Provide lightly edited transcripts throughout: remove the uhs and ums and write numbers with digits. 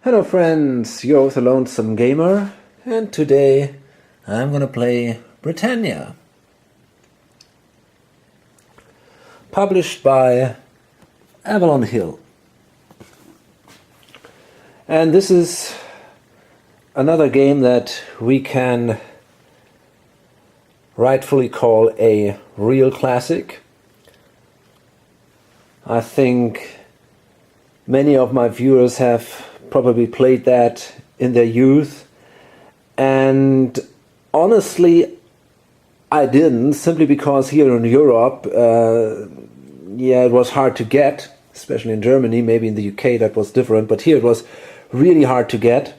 Hello friends, you're with the Lonesome Gamer, and today I'm gonna play Britannia. Published by Avalon Hill. And this is another game that we can rightfully call a real classic. I think many of my viewers have probably played that in their youth, and honestly I didn't, simply because here in Europe it was hard to get, especially in Germany. Maybe in the UK that was different, but here it was really hard to get.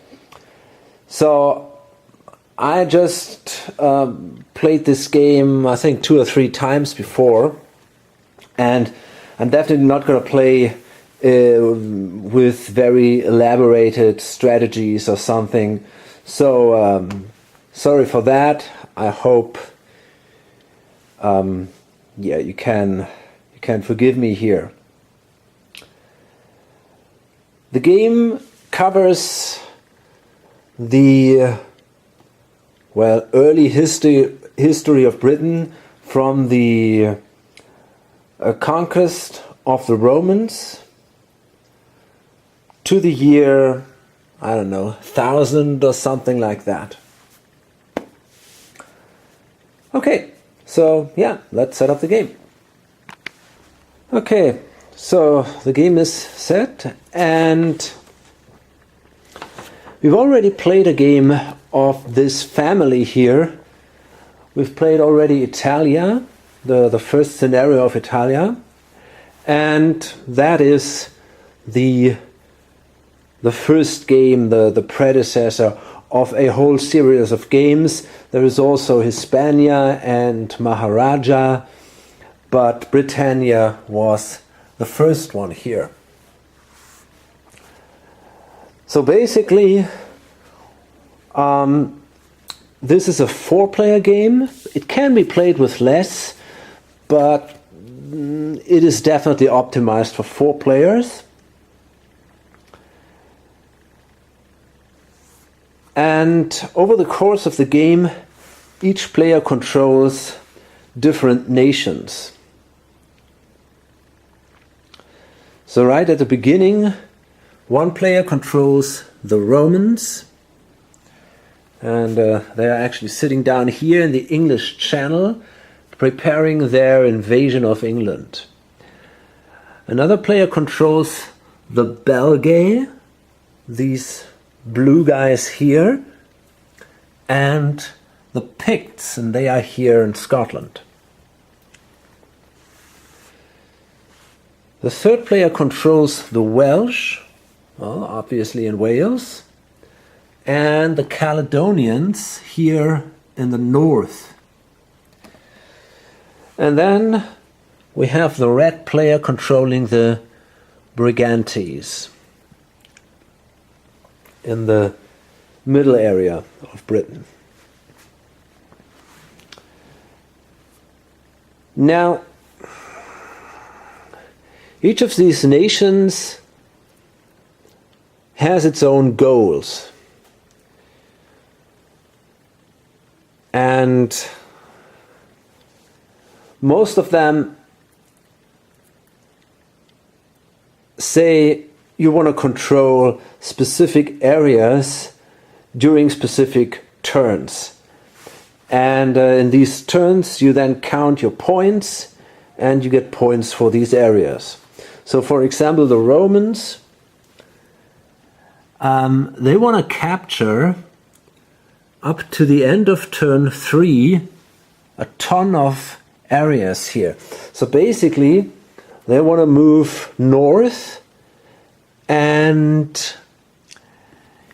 So I just played this game I think 2 or 3 times before, and I'm definitely not going to play with very elaborated strategies or something. So sorry for that. I hope you can forgive me here. The game covers the early history of Britain, from the conquest of the Romans to the year, I don't know, 1000 or something like that. Okay, so yeah, let's set up the game. Okay, so the game is set, and we've already played a game of this family here. We've played already Italia, the first scenario of Italia, and that is the first game, the predecessor of a whole series of games. There is also Hispania and Maharaja, but Britannia was the first one here. So basically, this is a 4-player game. It can be played with less, but it is definitely optimized for 4 players. And over the course of the game, each player controls different nations. So right at the beginning, one player controls the Romans, and they are actually sitting down here in the English Channel, preparing their invasion of England. Another player controls the Belgae, these blue guys here, and the Picts, and they are here in Scotland. The third player controls the Welsh, well, obviously in Wales, and the Caledonians here in the north. And then we have the red player controlling the Brigantes in the middle area of Britain. Now, each of these nations has its own goals, and most of them say you want to control specific areas during specific turns. And in these turns you then count your points, and you get points for these areas. So for example, the Romans, they want to capture, up to the end of turn 3, a ton of areas here. So basically they want to move north, and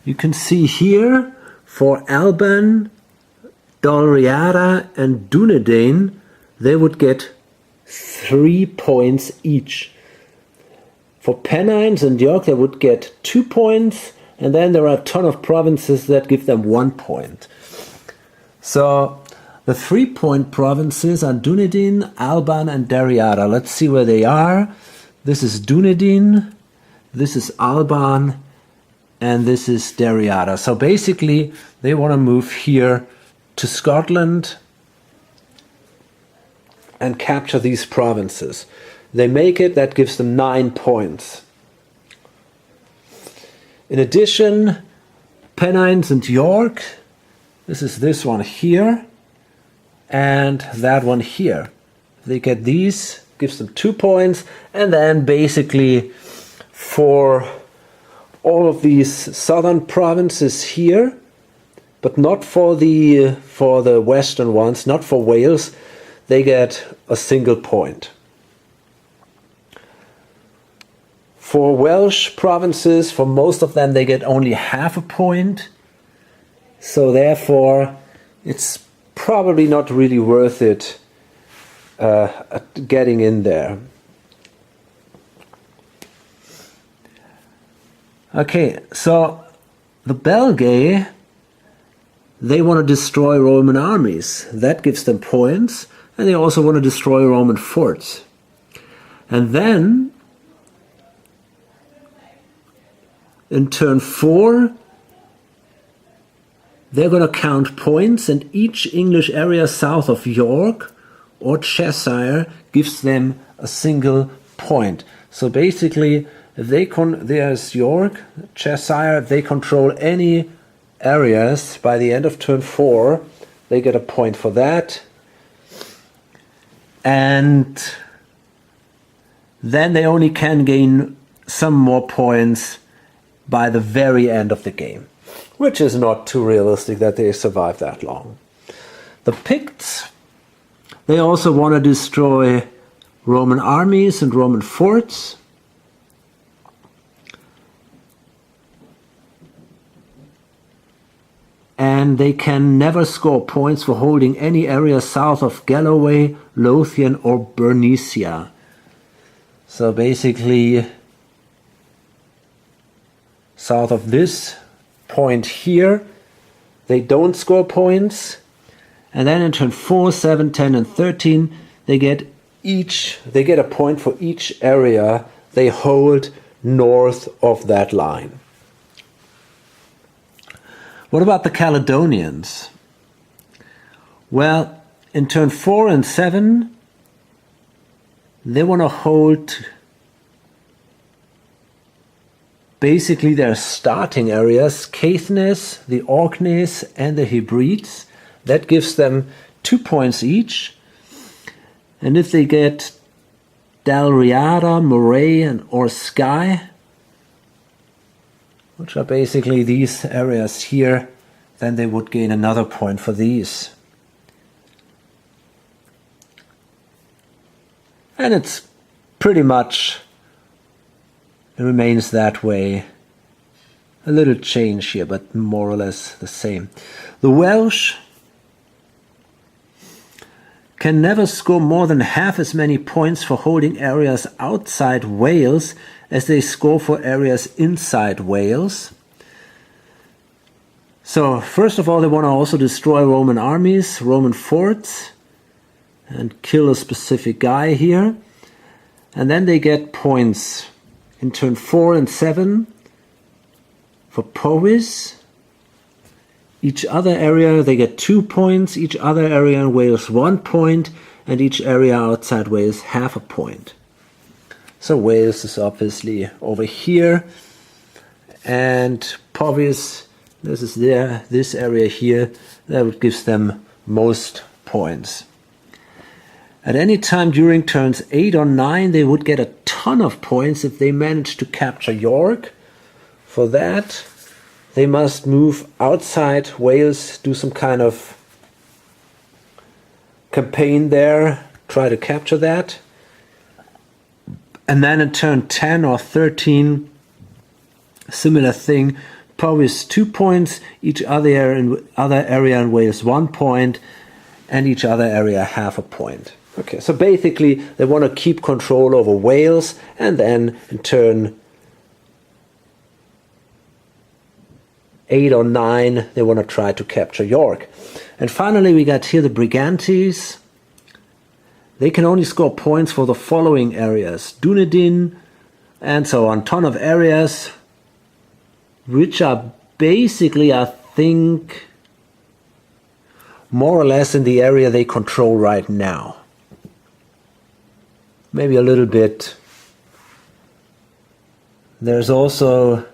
you can see here for Alban, Dalriada and Dunedin, they would get 3 points each. For Pennines and York, they would get 2 points, and then there are a ton of provinces that give them 1 point. So the 3-point provinces are Dunedin, Alban and Dalriada. Let's see where they are. This is Dunedin, this is Alban, and this is Derriada. So basically they want to move here to Scotland and capture these provinces. They make it, that gives them 9 points. In addition, Pennines and York, this is this one here and that one here. They get these, gives them 2 points, and then basically for all of these southern provinces here, but not for the western ones, not for Wales, they get a single point. For Welsh provinces, for most of them, they get only half a point. So therefore, it's probably not really worth it getting in there. Okay, so the Belgae, they want to destroy Roman armies. That gives them points. And they also want to destroy Roman forts. And then, in turn 4, they're going to count points, and each English area south of York or Cheshire gives them a single point. So basically, if there's York, Cheshire, if they control any areas by the end of turn 4, they get a point for that. And then they only can gain some more points by the very end of the game, which is not too realistic that they survive that long. The Picts, they also want to destroy Roman armies and Roman forts. And they can never score points for holding any area south of Galloway, Lothian or Bernicia. So basically, south of this point here, they don't score points. And then in turn 4, 7, 10 and 13, they get a point for each area they hold north of that line. What about the Caledonians? Well, in turn 4 and 7, they want to hold basically their starting areas, Caithness, the Orkneys and the Hebrides. That gives them 2 points each. And if they get Dalriada, Moray or Skye, which are basically these areas here, then they would gain another point for these. And it's pretty much, it remains that way. A little change here, but more or less the same. The Welsh can never score more than half as many points for holding areas outside Wales as they score for areas inside Wales. So first of all, they want to also destroy Roman armies, Roman forts, and kill a specific guy here. And then they get points in turn 4 and 7 for Powys. Each other area they get 2 points, each other area in Wales 1 point, and each area outside Wales half a point. So Wales is obviously over here, and Powys, this is there, this area here, that gives them most points. At any time during turns 8 or 9, they would get a ton of points if they managed to capture York. For that, they must move outside Wales, do some kind of campaign there, try to capture that. And then in turn 10 or 13, similar thing, Powys 2 points, each other area in Wales 1 point, and each other area half a point. Okay, so basically they want to keep control over Wales, and then in turn 8 or 9 they want to try to capture York. And finally we got here the Brigantes. They can only score points for the following areas: Dunedin and so on, ton of areas. which are basically, I think, more or less in the area they control right now. Maybe a little bit. There's also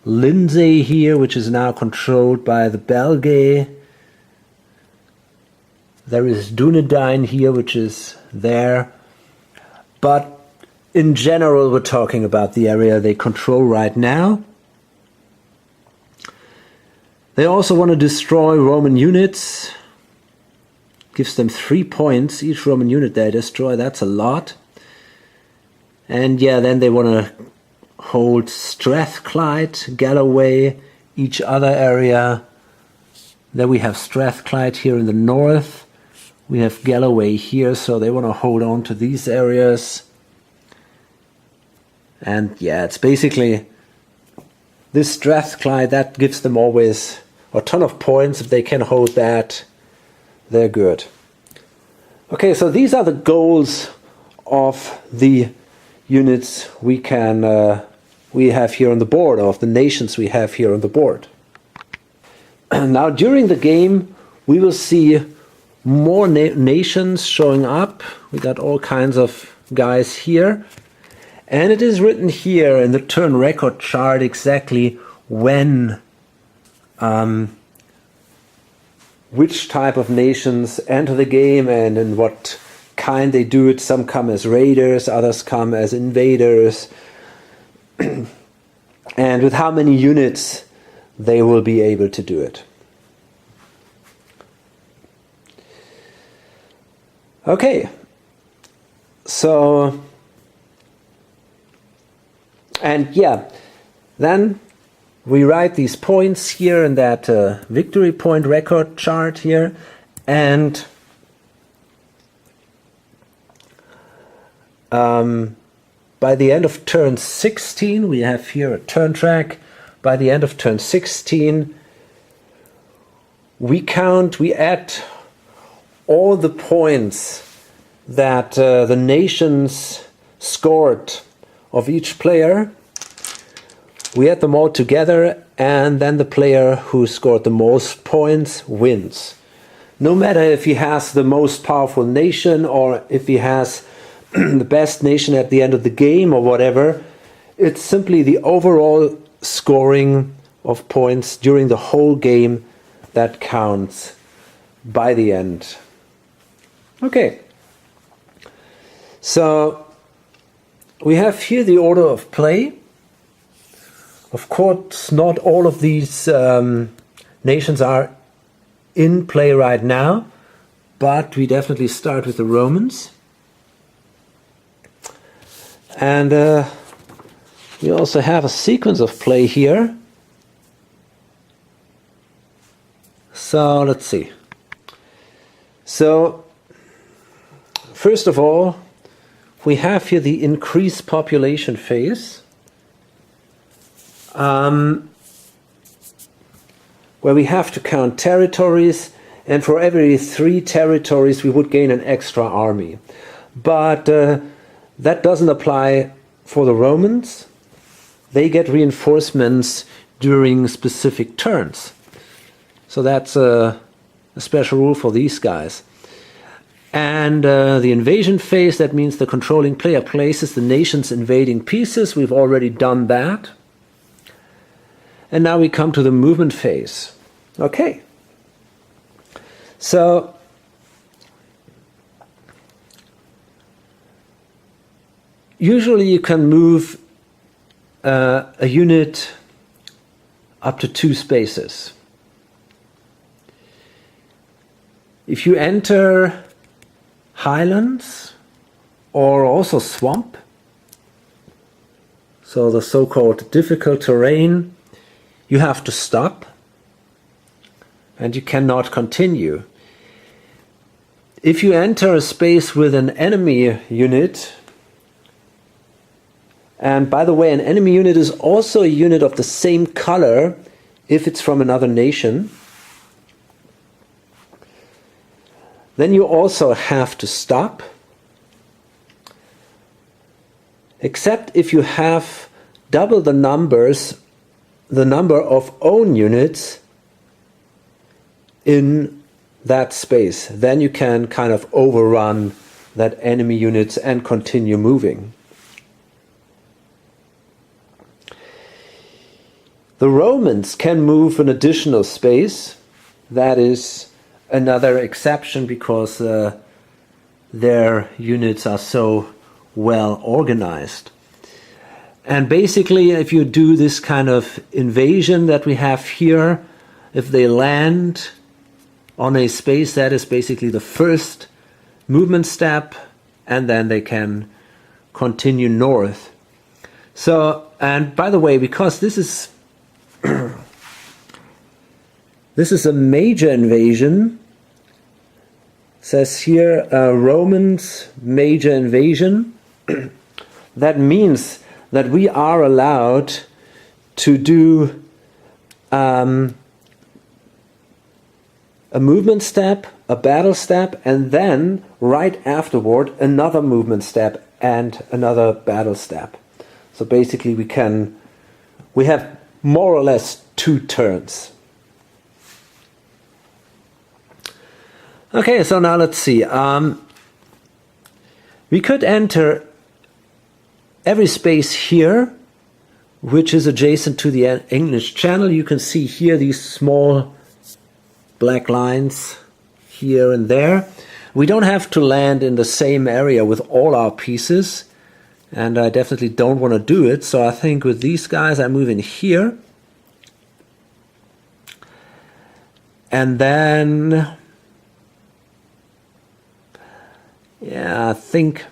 Lindsay here, which is now controlled by the Belgae. There is Dunedin here, which is there. But in general, we're talking about the area they control right now. They also want to destroy Roman units. Gives them 3 points. Each Roman unit they destroy, that's a lot. And yeah, then they want to hold Strathclyde, Galloway, each other area. Then we have Strathclyde here in the north. We have Galloway here, so they want to hold on to these areas. And yeah, it's basically this Strathclyde, that gives them always a ton of points. If they can hold that, they're good. Okay, so these are the goals of the units we have here on the board, of the nations we have here on the board. Now, during the game, we will see more nations showing up. We got all kinds of guys here. And it is written here in the turn record chart exactly when, which type of nations enter the game and in what kind they do it. Some come as raiders, others come as invaders. And with how many units they will be able to do it. Okay, so, and yeah, then we write these points here in that victory point record chart here, and by the end of turn 16, we have here a turn track. By the end of turn 16, we add all the points that the nations scored of each player. We add them all together, and then the player who scored the most points wins. No matter if he has the most powerful nation or if he has the best nation at the end of the game or whatever, it's simply the overall scoring of points during the whole game that counts by the end. Okay, so we have here the order of play. Of course, not all of these nations are in play right now, but we definitely start with the Romans. And we also have a sequence of play here. So let's see. So first of all, we have here the increased population phase, where we have to count territories, and for every 3 territories we would gain an extra army. But that doesn't apply for the Romans. They get reinforcements during specific turns. So that's a special rule for these guys. And the invasion phase, that means the controlling player places the nation's invading pieces. We've already done that. And now we come to the movement phase. Okay. So usually you can move a unit up to 2 spaces. If you enter highlands or also swamp, so the so-called difficult terrain, you have to stop and you cannot continue. If you enter a space with an enemy unit, and by the way, an enemy unit is also a unit of the same color if it's from another nation, then you also have to stop, except if you have double the numbers the number of own units in that space. Then you can kind of overrun that enemy units and continue moving. The Romans can move an additional space. That is another exception because their units are so well organized. And basically, if you do this kind of invasion that we have here, if they land on a space, that is basically the first movement step, and then they can continue north. So, and by the way, because this is this is a major invasion, says here Romans major invasion, that means that we are allowed to do a movement step, a battle step, and then right afterward another movement step and another battle step. So basically we have more or less 2 turns. Okay, so now let's see. We could enter every space here, which is adjacent to the English Channel. You can see here these small black lines here and there. We don't have to land in the same area with all our pieces, and I definitely don't want to do it. So I think with these guys I move in here, and then I think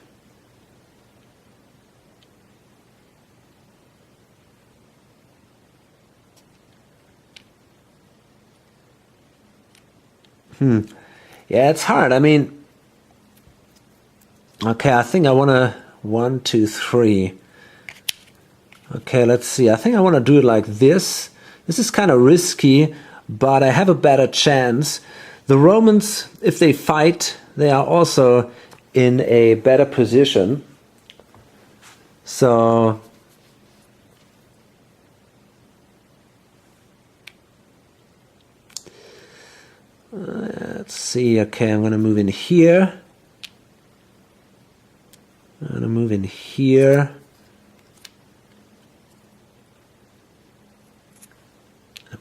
yeah, it's hard. I mean, okay, I think I want to 1, 2, 3. Okay, let's see. I think I want to do it like this. This is kind of risky, but I have a better chance. The Romans, if they fight, they are also in a better position. So let's see. Okay, I'm going to move in here. I'm going to move in here.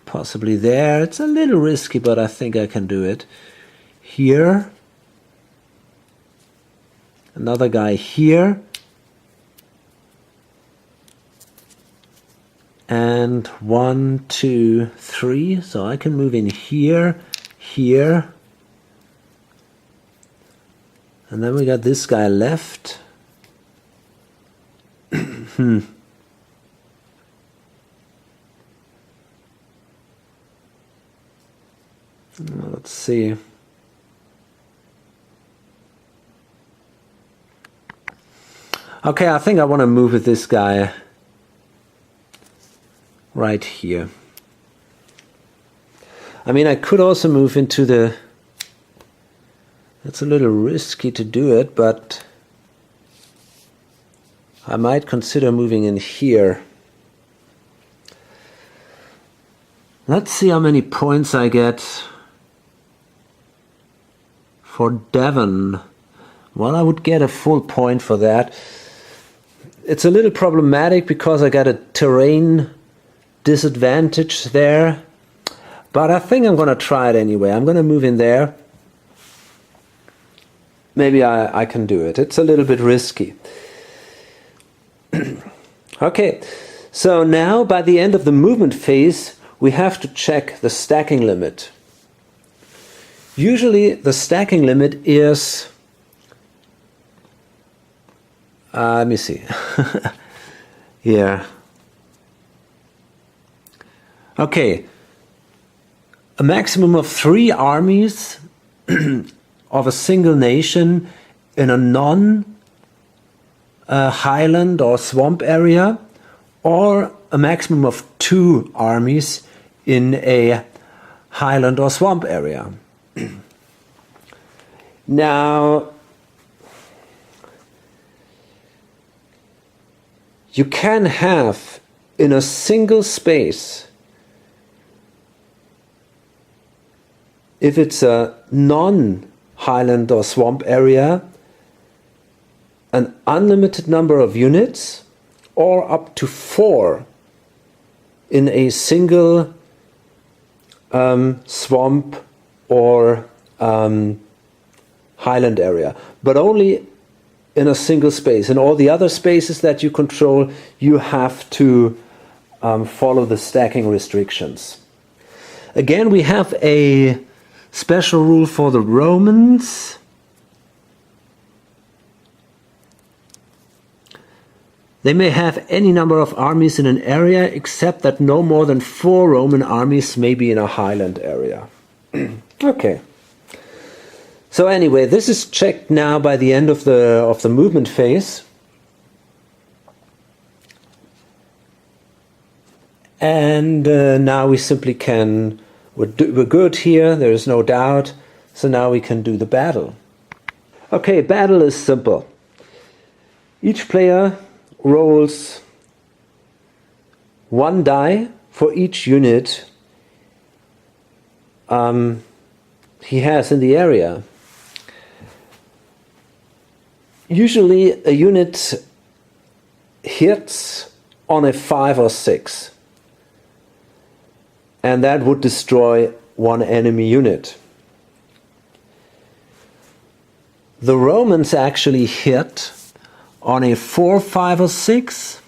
Possibly there. It's a little risky, but I think I can do it. Here. Another guy here. And 1, 2, 3. So I can move in here, here. And then we got this guy left. Let's see. Okay, I think I want to move with this guy right here. I mean, I could also move into the... It's a little risky to do it, but I might consider moving in here. Let's see how many points I get for Devon. Well, I would get a full point for that. It's a little problematic because I got a terrain disadvantage there. But I think I'm going to try it anyway. I'm going to move in there. Maybe I can do it. It's a little bit risky. Okay, so now by the end of the movement phase, we have to check the stacking limit. Usually the stacking limit is... let me see. Here. Okay. A maximum of 3 armies of a single nation in a non-highland or swamp area, or a maximum of 2 armies in a highland or swamp area. Now, you can have in a single space, if it's a non-highland or swamp area, an unlimited number of units, or up to 4 in a single swamp or highland area, but only in a single space. In all the other spaces that you control, you have to follow the stacking restrictions. Again, we have a special rule for the Romans. They may have any number of armies in an area, except that no more than 4 Roman armies may be in a highland area. Okay. So anyway, this is checked now by the end of the movement phase. And now we simply can, we're good here, there is no doubt. So now we can do the battle. Okay, battle is simple. Each player rolls 1 die for each unit he has in the area. Usually a unit hits on a 5 or 6, and that would destroy 1 enemy unit. The Romans actually hit on a 4, 5 or 6,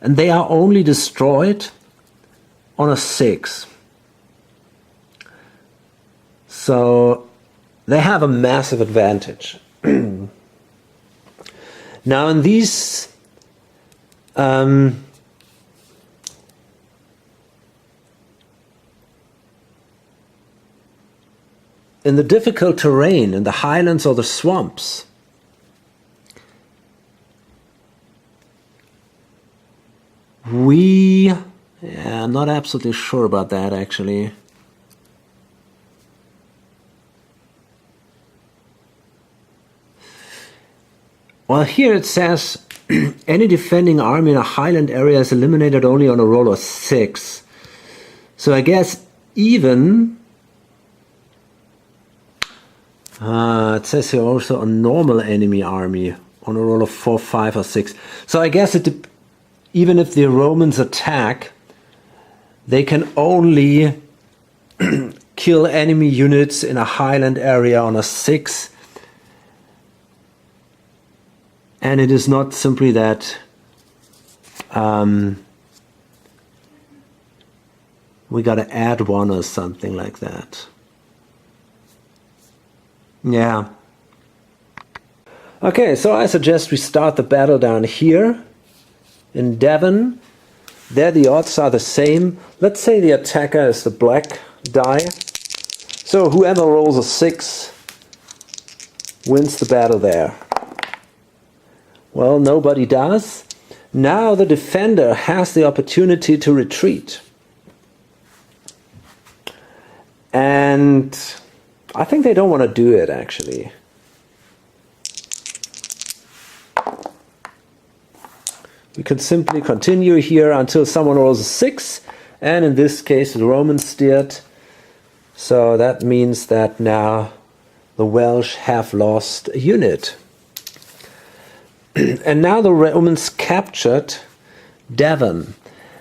and they are only destroyed on a 6. So they have a massive advantage. Now in these in the difficult terrain, in the highlands or the swamps, I'm not absolutely sure about that actually. Well, here it says any defending army in a highland area is eliminated only on a roll of 6. So I guess even it says here also a normal enemy army on a roll of 4, 5 or 6. So I guess even if the Romans attack, they can only kill enemy units in a highland area on a 6. And it is not simply that we got to add 1 or something like that. Yeah. Okay, so I suggest we start the battle down here in Devon. There the odds are the same. Let's say the attacker is the black die. So whoever rolls a 6 wins the battle there. Well, nobody does. Now the defender has the opportunity to retreat. And I think they don't want to do it, actually. We can simply continue here until someone rolls a 6. And in this case, the Romans steered. So that means that now the Welsh have lost a unit. And now the Romans captured Devon,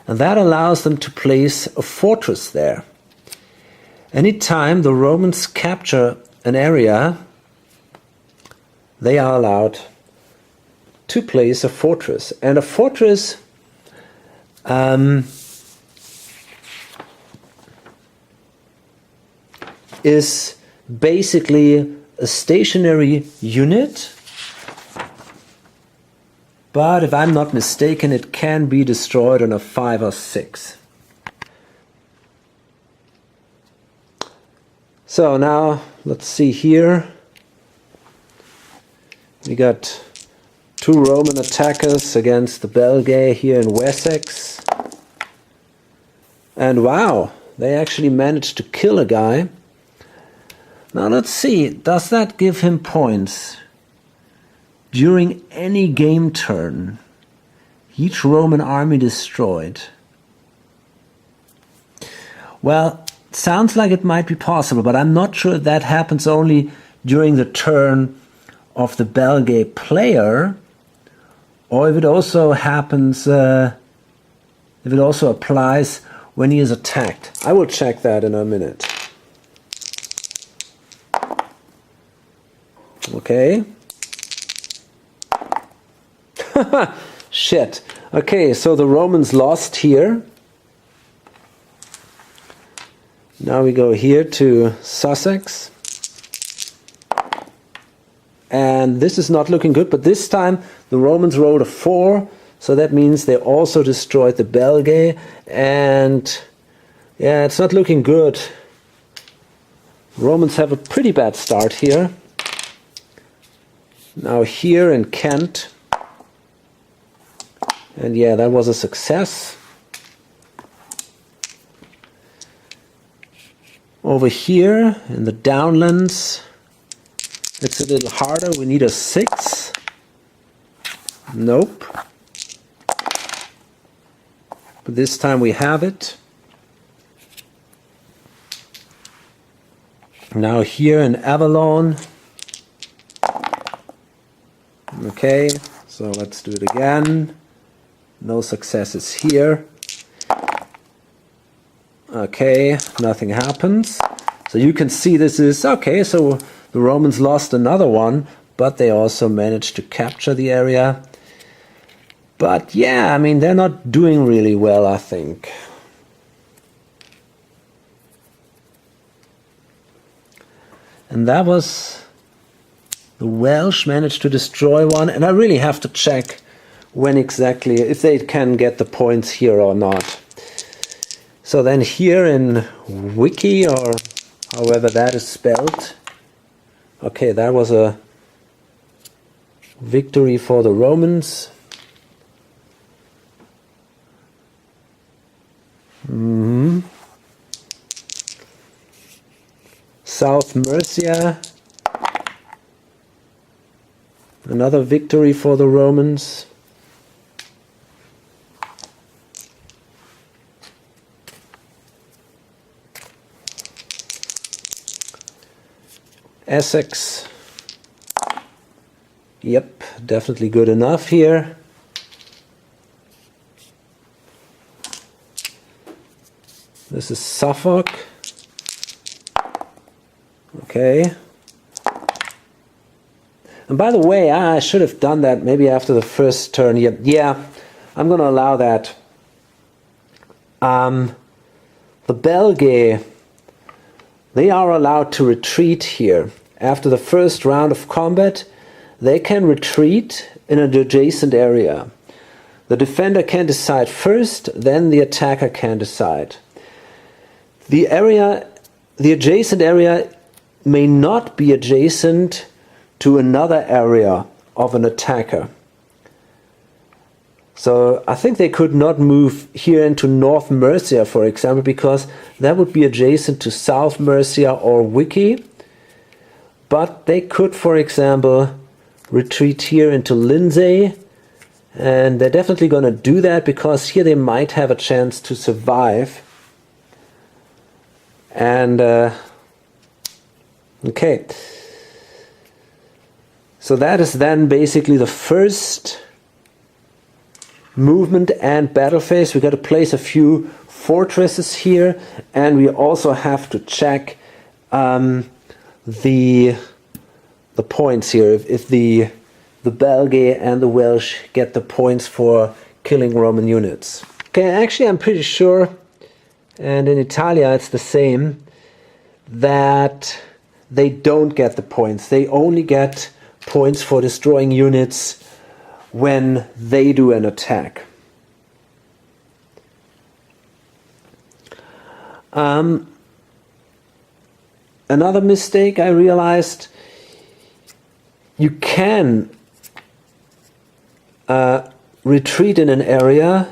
and that allows them to place a fortress there. Anytime the Romans capture an area, they are allowed to place a fortress. And a fortress is basically a stationary unit. But if I'm not mistaken, it can be destroyed on a 5 or 6. So now, let's see here. We got 2 Roman attackers against the Belgae here in Wessex. And wow, they actually managed to kill a guy. Now let's see, does that give him points? During any game turn, Each Roman army destroyed. Well, sounds like it might be possible, but I'm not sure if that happens only during the turn of the Belgae player, or if it also happens, if it also applies when he is attacked. I will check that in a minute. Okay. Shit. Okay, so the Romans lost here. Now we go here to Sussex. And this is not looking good, but this time the Romans rolled a 4, so that means they also destroyed the Belgae, and yeah, it's not looking good. Romans have a pretty bad start here. Now here in Kent, and yeah, that was a success. Over here in the downlands, it's a little harder. We need a 6. Nope. But this time we have it. Now here in Avalon. Okay, so let's do it again. No successes here. Okay, nothing happens. So you can see this is okay, so the Romans lost another one, but they also managed to capture the area. But yeah, I mean, they're not doing really well, I think. And that was... The Welsh managed to destroy one, and I really have to check when exactly, if they can get the points here or not. So then here in Wiki, or however that is spelled, okay, that was a victory for the Romans. South Mercia, another victory for the Romans. Essex, yep, definitely good enough here. This is Suffolk. Okay. And by the way, I should have done that maybe after the first turn. Yeah, I'm going to allow that. The Belgae, they are allowed to retreat here. After the first round of combat, they can retreat in an adjacent area. The defender can decide first, then the attacker can decide. The adjacent area may not be adjacent to another area of an attacker. So I think they could not move here into North Mercia, for example, because that would be adjacent to South Mercia or Wiki. But they could, for example, retreat here into Lindsey. And they're definitely going to do that because here they might have a chance to survive. And, okay. So that is then basically the first movement and battle phase. We got to place a few fortresses here, and we also have to check the points here. If the Belgae and the Welsh get the points for killing Roman units. Okay, actually I'm pretty sure, and in Italia it's the same, that they don't get the points. They only get points for destroying units when they do an attack. Another mistake I realized, you can retreat in an area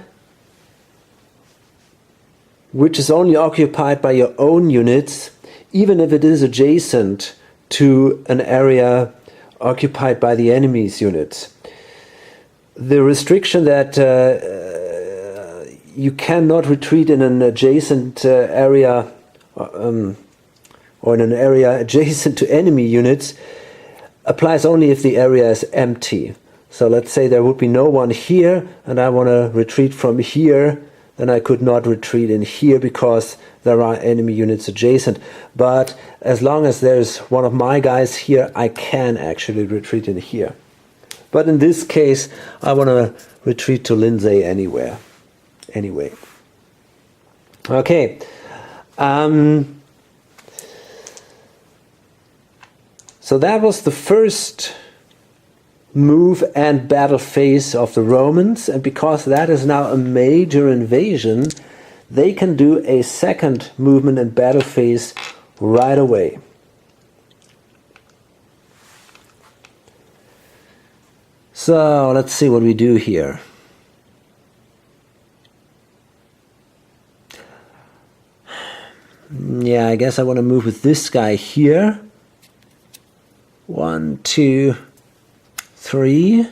which is only occupied by your own units, even if it is adjacent to an area occupied by the enemy's units. the restriction that you cannot retreat in an adjacent area or in an area adjacent to enemy units applies only if the area is empty. So let's say there would be no one here and I want to retreat from here, then I could not retreat in here because there are enemy units adjacent. But as long as there's one of my guys here, I can actually retreat in here. But in this case, I want to retreat to Lindsay anyway. Okay. So that was the first move and battle phase of the Romans, and because that is now a major invasion, they can do a second movement and battle phase right away. So let's see what we do here. Yeah, I guess I want to move with this guy here. 1, 2, 3.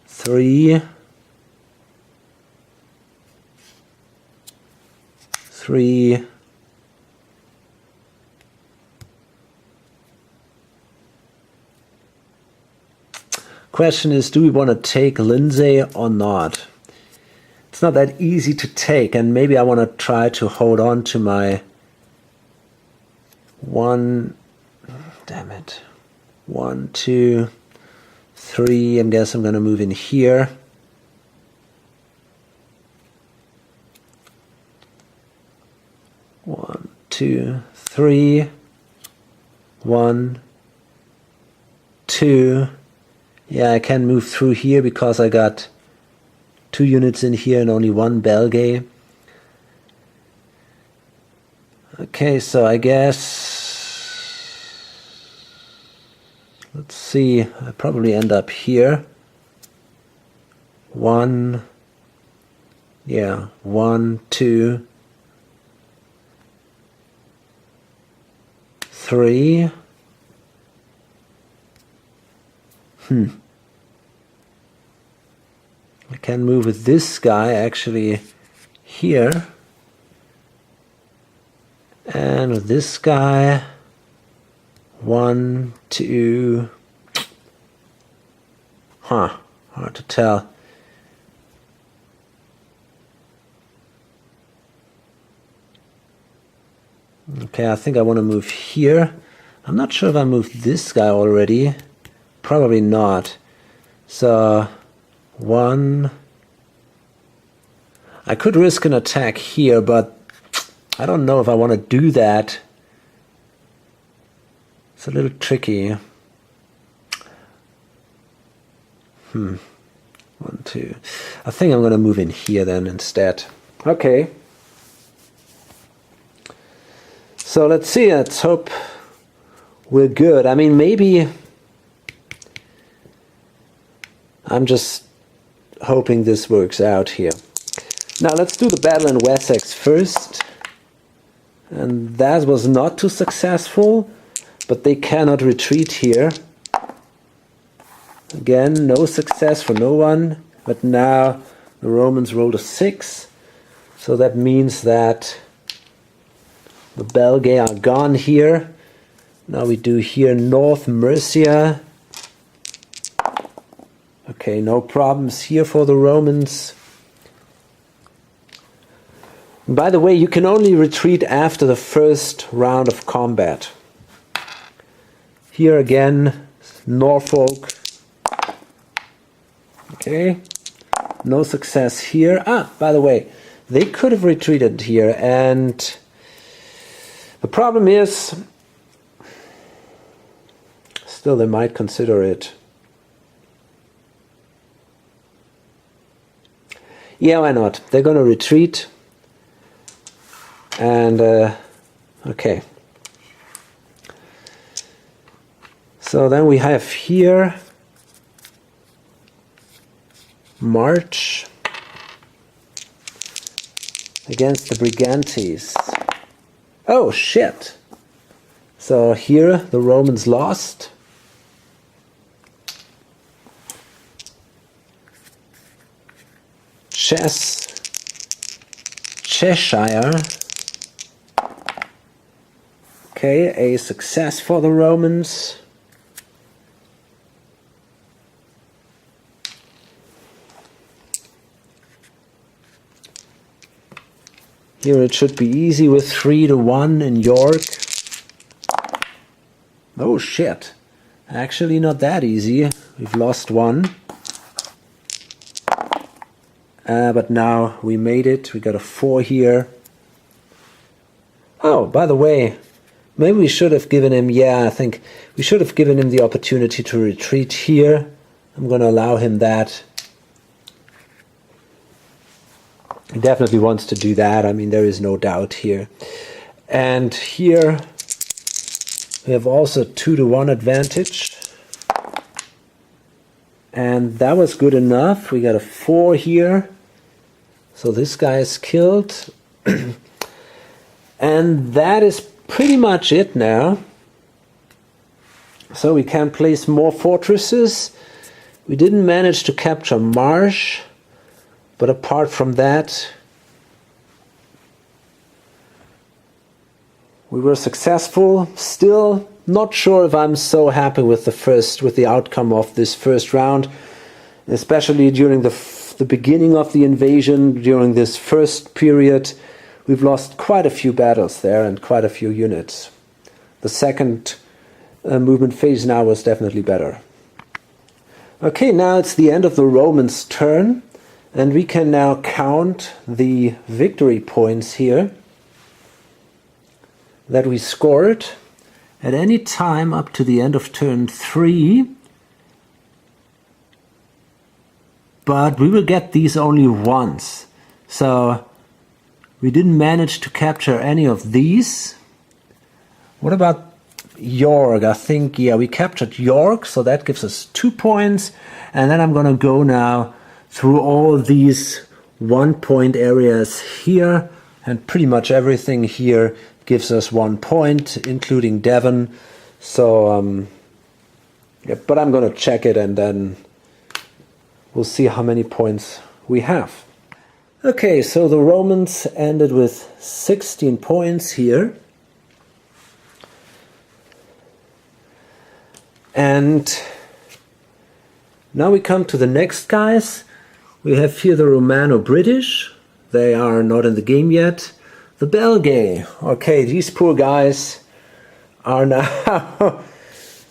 3. 3. Question is, do we want to take Lindsay or not? It's not that easy to take, and maybe I want to try to hold on to my 1, 2, 3. I guess I'm going to move in here. One, 2, 3. 1, 2. Yeah, I can move through here because I got 2 units in here and only 1 Belgae. Okay, so I guess, let's see, I probably end up here. 1, 2, 3. I can move with this guy actually here. And with this guy, 1, 2, hard to tell. Okay, I think I want to move here. I'm not sure if I moved this guy already. Probably not. So, 1. I could risk an attack here, but I don't know if I want to do that. It's a little tricky. 1, 2. I think I'm going to move in here then instead. Okay. So let's see. Let's hope we're good. I mean, maybe I'm just hoping this works out here. Now let's do the battle in Wessex first. And that was not too successful, but they cannot retreat here. Again, no success for no one, but now the Romans rolled a 6, so that means that the Belgae are gone here. Now we do here North Mercia. Okay, no problems here for the Romans. By the way, you can only retreat after the first round of combat. Here again, Norfolk. Okay, no success here. By the way, they could have retreated here, and the problem is, still they might consider it. Yeah, why not? They're going to retreat. And, okay. So then we have here march against the Brigantes. Oh, shit. So here the Romans lost. Cheshire. Okay, a success for the Romans. Here it should be easy with 3-1 in York. Oh shit. Actually not that easy. We've lost one. But now we made it. We got a 4 here. Oh, by the way, maybe we should have given him, I think we should have given him the opportunity to retreat here. I'm going to allow him that. He definitely wants to do that. I mean, there is no doubt here. And here we have also 2-1 advantage. And that was good enough. We got a 4 here. So this guy is killed. And that is pretty much it now. So we can place more fortresses. We didn't manage to capture Marsh. But apart from that, we were successful. Still not sure if I'm so happy with the outcome of this first round, especially during the beginning of the invasion. During this first period, we've lost quite a few battles there and quite a few units. The second movement phase now was definitely better. Okay, now it's the end of the Romans' turn. And we can now count the victory points here that we scored at any time up to the end of turn 3. But we will get these only once. So we didn't manage to capture any of these. What about York? I think, we captured York, so that gives us 2 points. And then I'm going to go now through all these 1-point areas here, and pretty much everything here gives us 1 point, including Devon. So, but I'm going to check it and then we'll see how many points we have. Okay, so the Romans ended with 16 points here. And now we come to the next guys. We have here the Romano-British. They are not in the game yet. The Belgae. Okay, these poor guys are now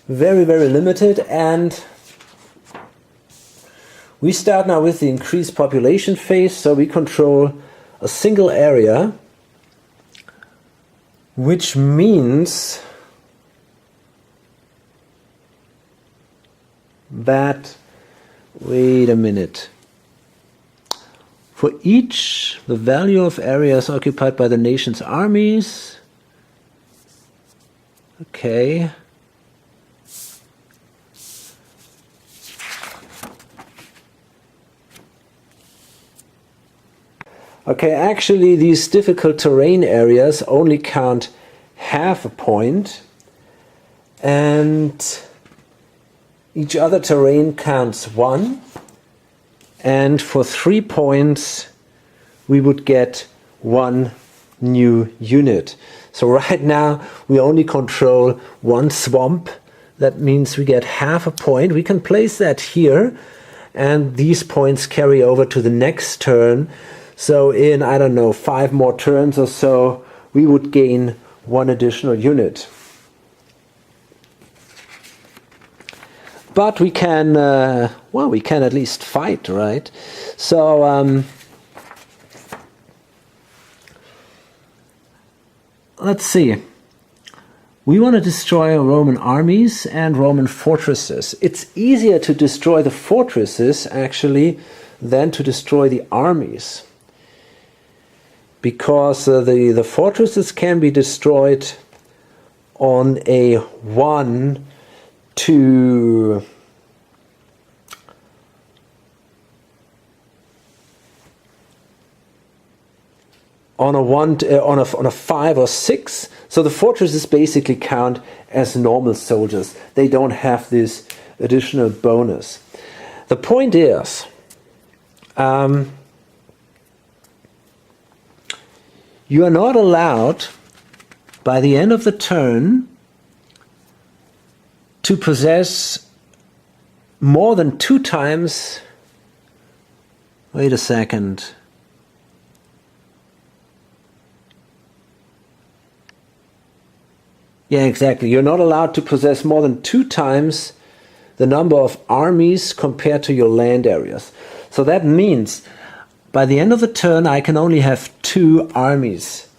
very, very limited. And we start now with the increased population phase. So we control a single area, which means that, wait a minute. For each, the value of areas occupied by the nation's armies. Okay. Okay, actually these difficult terrain areas only count half a point, and each other terrain counts 1. And for 3 points, we would get 1 new unit. So right now, we only control 1 swamp. That means we get half a point. We can place that here, and these points carry over to the next turn. So in, I don't know, 5 more turns or so, we would gain 1 additional unit. But we can, we can at least fight, right? So, let's see. We want to destroy Roman armies and Roman fortresses. It's easier to destroy the fortresses, actually, than to destroy the armies. Because the fortresses can be destroyed on a 1 to on a 5 or 6. So the fortresses basically count as normal soldiers. They don't have this additional bonus. The point is, You are not allowed, by the end of the turn, to possess more than 2 times... Wait a second. Yeah, exactly. You're not allowed to possess more than 2 times the number of armies compared to your land areas. So that means by the end of the turn I can only have 2 armies.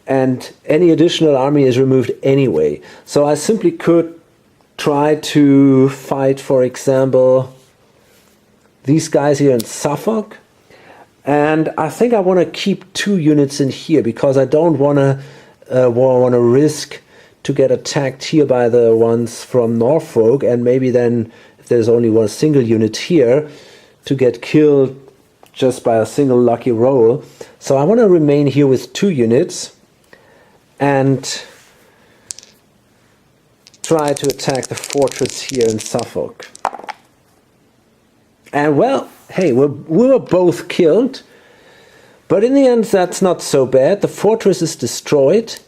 And any additional army is removed anyway. So I simply could try to fight, for example, these guys here in Suffolk. And I think I want to keep 2 units in here because I don't want to risk to get attacked here by the ones from Norfolk, and maybe then if there's only one single unit here to get killed just by a single lucky roll. So I want to remain here with 2 units and try to attack the fortress here in Suffolk. And well, hey, we were both killed, but in the end that's not so bad. The fortress is destroyed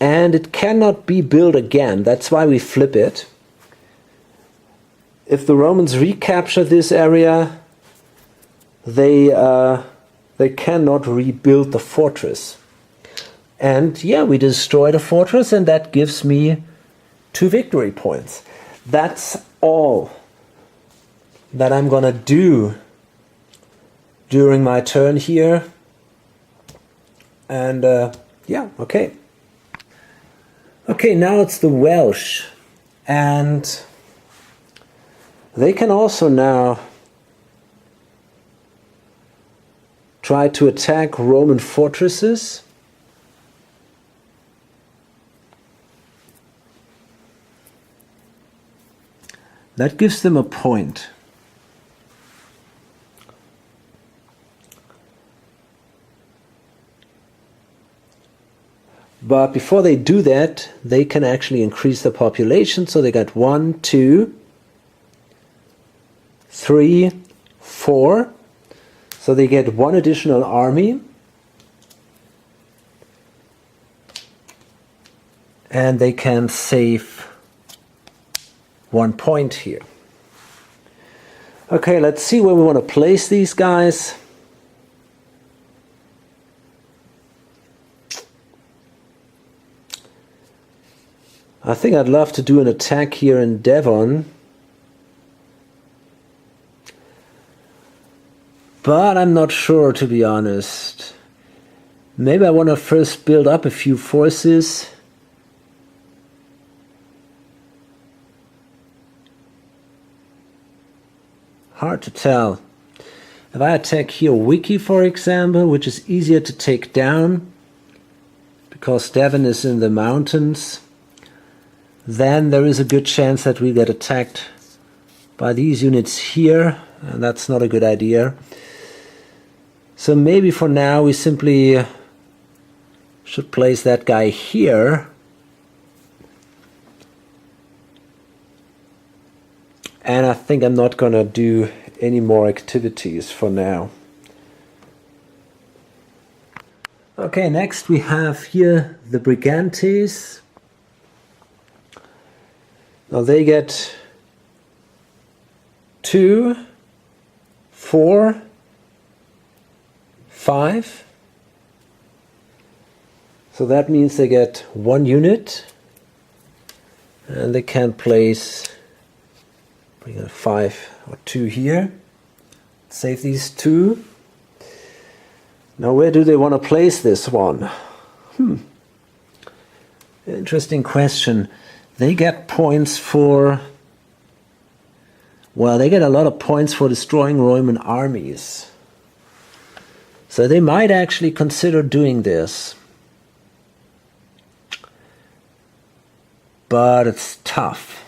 and it cannot be built again. That's why we flip it. If the Romans recapture this area, they cannot rebuild the fortress. And yeah, we destroy the fortress, and that gives me 2 victory points. That's all that I'm gonna do during my turn here. And yeah, okay. Okay, now it's the Welsh, and they can also now try to attack Roman fortresses. That gives them a point. But before they do that, they can actually increase the population. So they got 1, 2, 3, 4. So they get 1 additional army. And they can save 1 point here. Okay, let's see where we want to place these guys. I think I'd love to do an attack here in Devon. But I'm not sure, to be honest. Maybe I want to first build up a few forces. Hard to tell. If I attack here Wiki, for example, which is easier to take down because Devon is in the mountains, then there is a good chance that we get attacked by these units here, and that's not a good idea. So maybe for now we simply should place that guy here. And I think I'm not gonna do any more activities for now. Okay, next we have here the Brigantes. Now they get 2, 4, 5. So that means they get 1 unit, and they can place, bring a 5 or 2 here. Save these 2. Now where do they want to place this one? Interesting question. They get points for, well, they get a lot of points for destroying Roman armies. So they might actually consider doing this. But it's tough.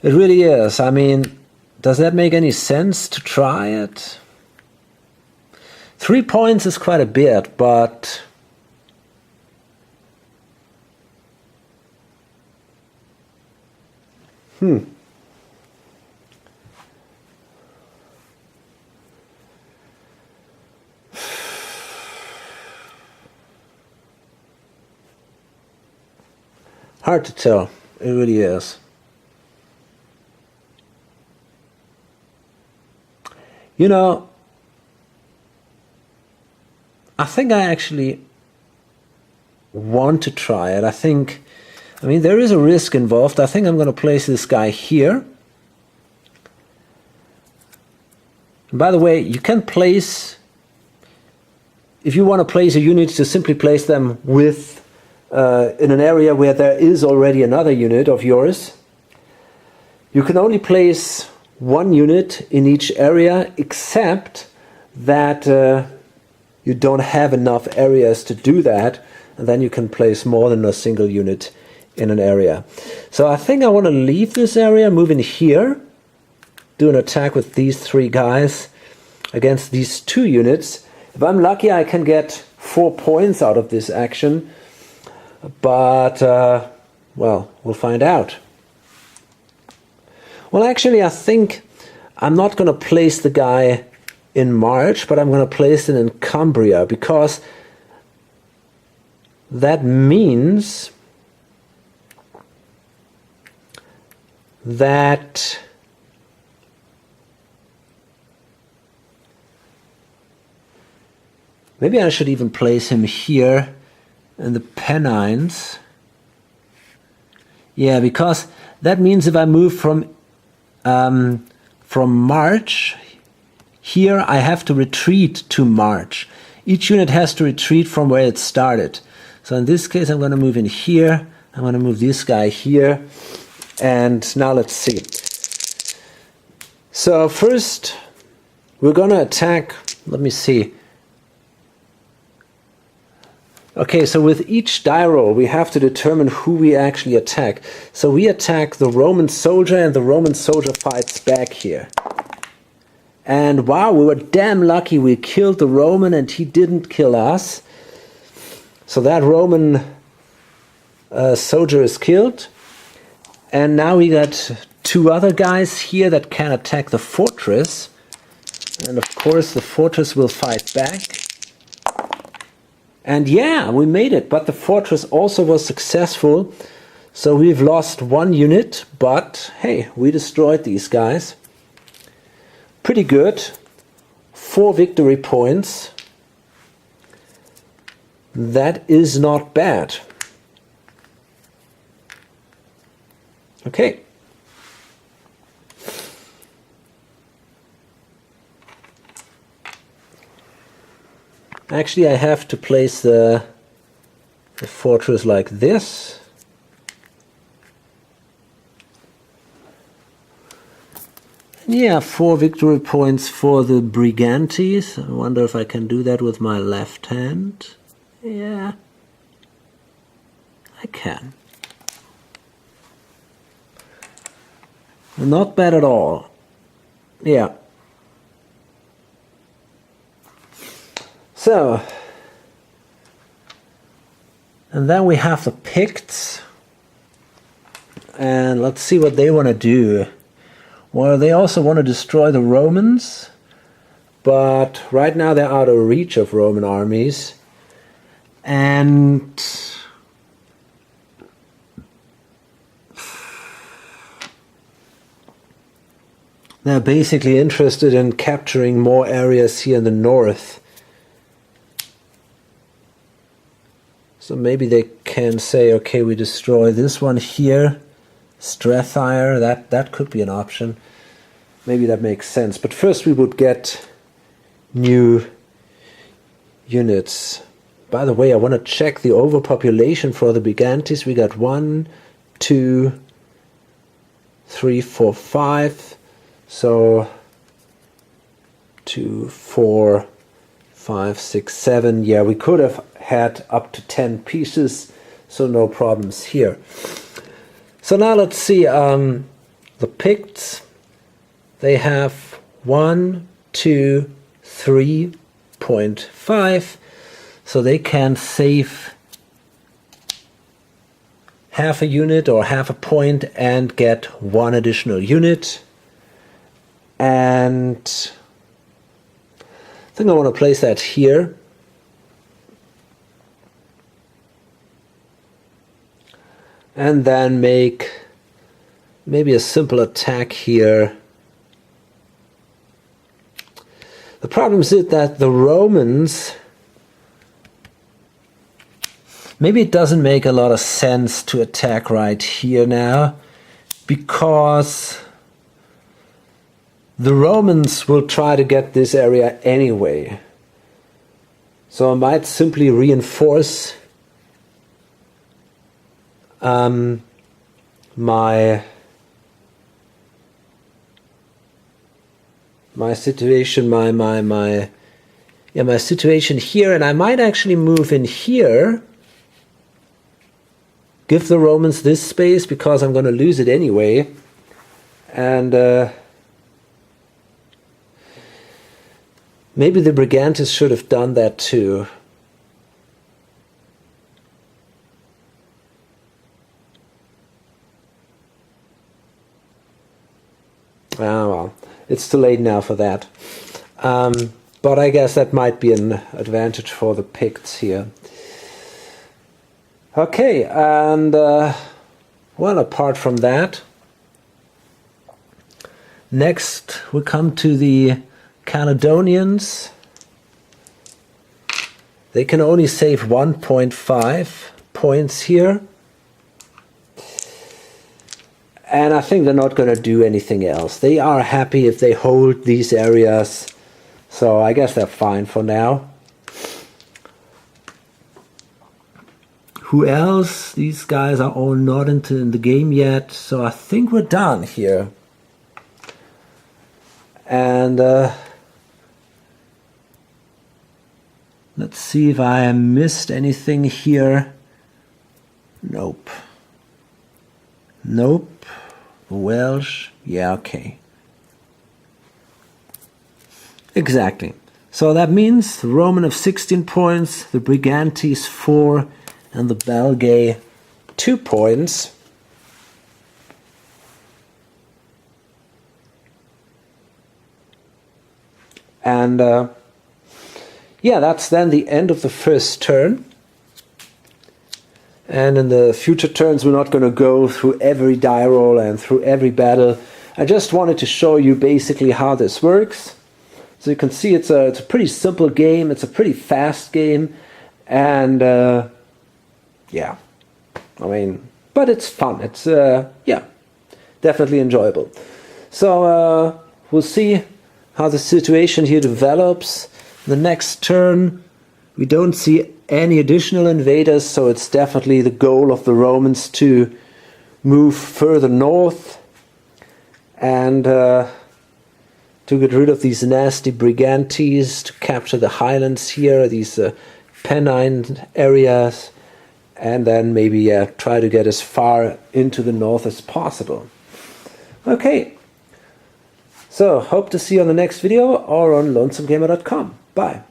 It really is. I mean, does that make any sense to try it? 3 points is quite a bit, but Hard to tell. It really is. You know, I think I actually want to try it. I mean, there is a risk involved. I think I'm going to place this guy here. And by the way, you can place, if you want to place a unit, to simply place them with in an area where there is already another unit of yours. You can only place one unit in each area, except that you don't have enough areas to do that, and then you can place more than a single unit in an area. So I think I want to leave this area, move in here, do an attack with these 3 guys against these 2 units. If I'm lucky, I can get 4 points out of this action, but well, we'll find out. Well, actually, I think I'm not going to place the guy in March, but I'm going to place it in Cumbria, because that means that maybe I should even place him here in the Pennines. Yeah, because that means if I move from March, here I have to retreat to March. Each unit has to retreat from where it started. So in this case, I'm going to move in here. I'm going to move this guy here. And now let's see. So first, we're going to attack, let me see. Okay, so with each die roll, we have to determine who we actually attack. So we attack the Roman soldier, and the Roman soldier fights back here. And wow, we were damn lucky. We killed the Roman and he didn't kill us. So that Roman soldier is killed. And now we got 2 other guys here that can attack the fortress. And of course the fortress will fight back. And yeah, we made it, but the fortress also was successful. So we've lost 1 unit, but hey, we destroyed these guys. Pretty good. 4 victory points. That is not bad. Okay. Actually, I have to place the fortress like this. Yeah, 4 victory points for the Brigantes. I wonder if I can do that with my left hand. Yeah, I can. Not bad at all. Yeah. So, and then we have the Picts, and let's see what they want to do. Well, they also want to destroy the Romans, but right now they're out of reach of Roman armies, and they're basically interested in capturing more areas here in the north. So maybe they can say, okay, we destroy this one here, Strathire, that could be an option. Maybe that makes sense. But first we would get new units. By the way, I want to check the overpopulation for the Brigantes. We got 1, 2, 3, 4, 5. So 2, 4, 5, 6, 7. Yeah, we could have had up to 10 pieces, so no problems here. So now let's see, the Picts, they have 1, 2, 3.5, so they can save half a unit or half a point and get 1 additional unit. And I think I want to place that here. and then make maybe a simple attack here. The problem is that the Romans, maybe it doesn't make a lot of sense to attack right here now, because the Romans will try to get this area anyway. So I might simply reinforce my situation, my situation here, and I might actually move in here, give the Romans this space because I'm going to lose it anyway, and maybe the Brigantes should have done that too. Ah, well, it's too late now for that. But I guess that might be an advantage for the Picts here. Okay, and well, apart from that, next we come to the Caledonians. They can only save 1.5 points here. And I think they're not going to do anything else. They are happy if they hold these areas. So I guess they're fine for now. Who else? These guys are all not in the game yet. So I think we're done here. And let's see if I missed anything here. Nope. Nope. Welsh. Yeah, okay. Exactly. So that means the Roman of 16 points, the Brigantes 4, and the Belgae 2 points. And yeah, that's then the end of the first turn. And in the future turns, we're not going to go through every die roll and through every battle. I just wanted to show you basically how this works. So you can see it's a pretty simple game. It's a pretty fast game. And yeah, I mean, but it's fun. It's, yeah, definitely enjoyable. So we'll see how the situation here develops. The next turn, we don't see any additional invaders, so it's definitely the goal of the Romans to move further north and to get rid of these nasty Brigantes, to capture the highlands here, these Pennine areas, and then maybe try to get as far into the north as possible. Okay, so hope to see you on the next video or on lonesomegamer.com. Bye.